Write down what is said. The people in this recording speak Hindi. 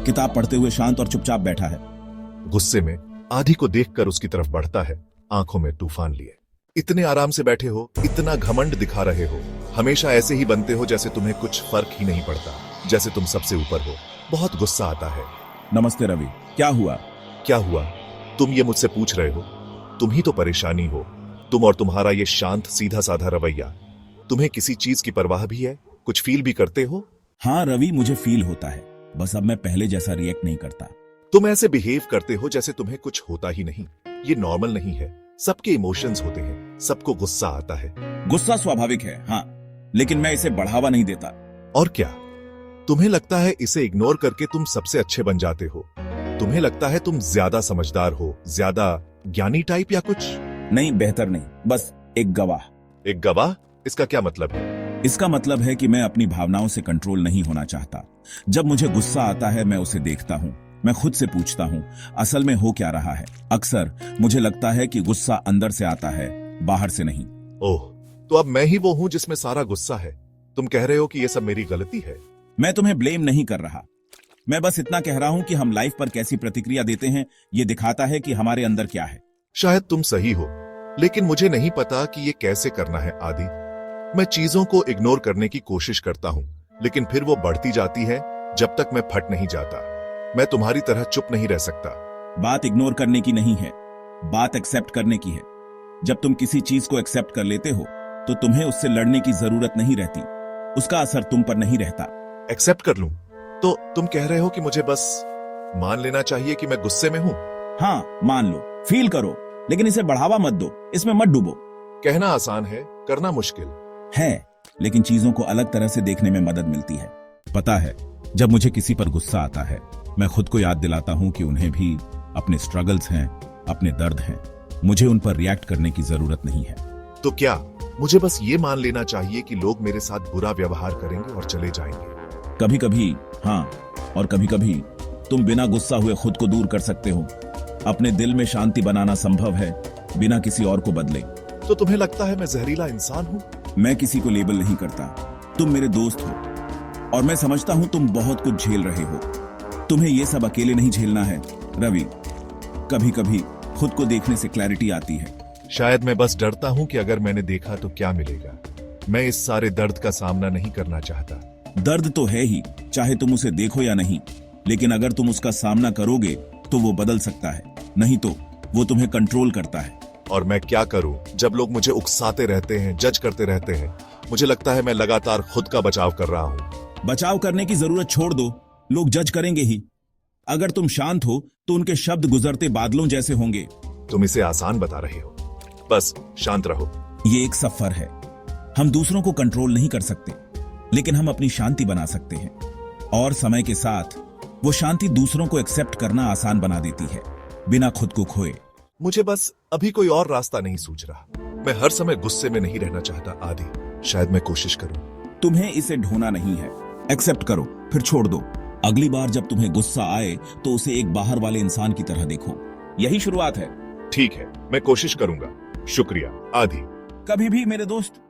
किताब पढ़ते हुए शांत और चुपचाप बैठा है। गुस्से में आधी को देखकर उसकी तरफ बढ़ता है, आंखों में तूफान लिए। इतने आराम से बैठे हो, इतना घमंड दिखा रहे हो, हमेशा ऐसे ही बनते हो जैसे तुम्हें कुछ फर्क ही नहीं पड़ता, जैसे तुम सबसे ऊपर हो। बहुत गुस्सा आता है। नमस्ते रवि, क्या हुआ? क्या हुआ? तुम ये मुझसे पूछ रहे हो? तुम ही तो परेशानी हो, तुम और तुम्हारा ये शांत सीधा साधा रवैया। तुम्हें किसी चीज की परवाह भी है? कुछ फील भी करते हो? हाँ रवि, मुझे फील होता है, बस अब मैं पहले जैसा रिएक्ट नहीं करता। तुम ऐसे बिहेव करते हो जैसे तुम्हें कुछ होता ही नहीं। ये नॉर्मल नहीं है। सबके इमोशंस होते हैं, सबको गुस्सा आता है। गुस्सा स्वाभाविक है, हाँ, लेकिन मैं इसे बढ़ावा नहीं देता। और क्या तुम्हें लगता है इसे इग्नोर करके तुम सबसे अच्छे बन जाते हो? तुम्हें लगता है तुम ज्यादा समझदार हो, ज्यादा ज्ञानी टाइप या कुछ? नहीं, बेहतर नहीं, बस एक गवाह। एक गवाह? इसका क्या मतलब है? इसका मतलब है कि मैं अपनी भावनाओं से कंट्रोल नहीं होना चाहता। जब मुझे गुस्सा आता है, मैं उसे देखता हूँ, मैं खुद से पूछता हूँ, असल में हो क्या रहा है। अक्सर मुझे लगता है कि गुस्सा अंदर से आता है, बाहर से नहीं। ओह, तो अब मैं ही वो हूँ जिसमें सारा गुस्सा है। तुम कह रहे हो कि ये सब मेरी गलती है? मैं तुम्हें ब्लेम नहीं कर रहा, मैं बस इतना कह रहा हूँ कि हम लाइफ पर कैसी प्रतिक्रिया देते हैं, ये दिखाता है कि हमारे अंदर क्या है। शायद तुम सही हो, लेकिन मुझे नहीं पता कि ये कैसे करना है। आदि, मैं चीजों को इग्नोर करने की कोशिश करता हूँ, लेकिन फिर वो बढ़ती जाती है जब तक मैं फट नहीं जाता। मैं तुम्हारी तरह चुप नहीं रह सकता। बात इग्नोर करने की नहीं है, बात एक्सेप्ट करने की है। जब तुम किसी चीज को एक्सेप्ट कर लेते हो तो तुम्हें उससे लड़ने की जरूरत नहीं रहती, उसका असर तुम पर नहीं रहता। एक्सेप्ट कर लूं? तो तुम कह रहे हो कि मुझे बस मान लेना चाहिए कि मैं गुस्से में हूं? हाँ, मान लो, फील करो, लेकिन इसे बढ़ावा मत दो, इसमें मत डूबो। कहना आसान है, करना मुश्किल है, लेकिन चीजों को अलग तरह से देखने में मदद मिलती है। पता है, जब मुझे किसी पर गुस्सा आता है, मैं खुद को याद दिलाता हूं कि उन्हें भी अपने स्ट्रगल्स हैं, अपने दर्द हैं। मुझे उन पर रिएक्ट करने की जरूरत नहीं है। तो क्या मुझे बस ये मान लेना चाहिए कि लोग मेरे साथ बुरा व्यवहार करेंगे और चले जाएंगे? कभी कभी हाँ, और कभी कभी तुम बिना गुस्सा हुए खुद को दूर कर सकते हो। अपने दिल में शांति बनाना संभव है बिना किसी और को बदले। तो तुम्हें लगता है मैं जहरीला इंसान हूँ? मैं किसी को लेबल नहीं करता, तुम मेरे दोस्त हो और मैं समझता हूं तुम बहुत कुछ झेल रहे हो। तुम्हें ये सब अकेले नहीं झेलना है रवि। कभी कभी खुद को देखने से क्लैरिटी आती है। शायद मैं बस डरता हूं कि अगर मैंने देखा तो क्या मिलेगा। मैं इस सारे दर्द का सामना नहीं करना चाहता। दर्द तो है ही, चाहे तुम उसे देखो या नहीं, लेकिन अगर तुम उसका सामना करोगे तो वो बदल सकता है, नहीं तो वो तुम्हें कंट्रोल करता है। और मैं क्या करूं जब लोग मुझे उकसाते रहते हैं, जज करते रहते हैं? मुझे लगता है मैं लगातार खुद का बचाव कर रहा हूं। बचाव करने की जरूरत छोड़ दो, लोग जज करेंगे ही। अगर तुम शांत हो तो उनके शब्द गुजरते बादलों जैसे होंगे। तुम इसे आसान बता रहे हो, बस शांत रहो। ये एक सफर है। हम दूसरों को कंट्रोल नहीं कर सकते, लेकिन हम अपनी शांति बना सकते हैं। और समय के साथ वो शांति दूसरों को एक्सेप्ट करना आसान बना देती है, बिना खुद को खोए। मुझे बस अभी कोई और रास्ता नहीं सूझ रहा। मैं हर समय गुस्से में नहीं रहना चाहता। आदि, शायद मैं कोशिश करूं। तुम्हें इसे ढोना नहीं है, एक्सेप्ट करो, फिर छोड़ दो। अगली बार जब तुम्हें गुस्सा आए तो उसे एक बाहर वाले इंसान की तरह देखो। यही शुरुआत है। ठीक है, मैं कोशिश करूंगा। शुक्रिया आदि। कभी भी मेरे दोस्त।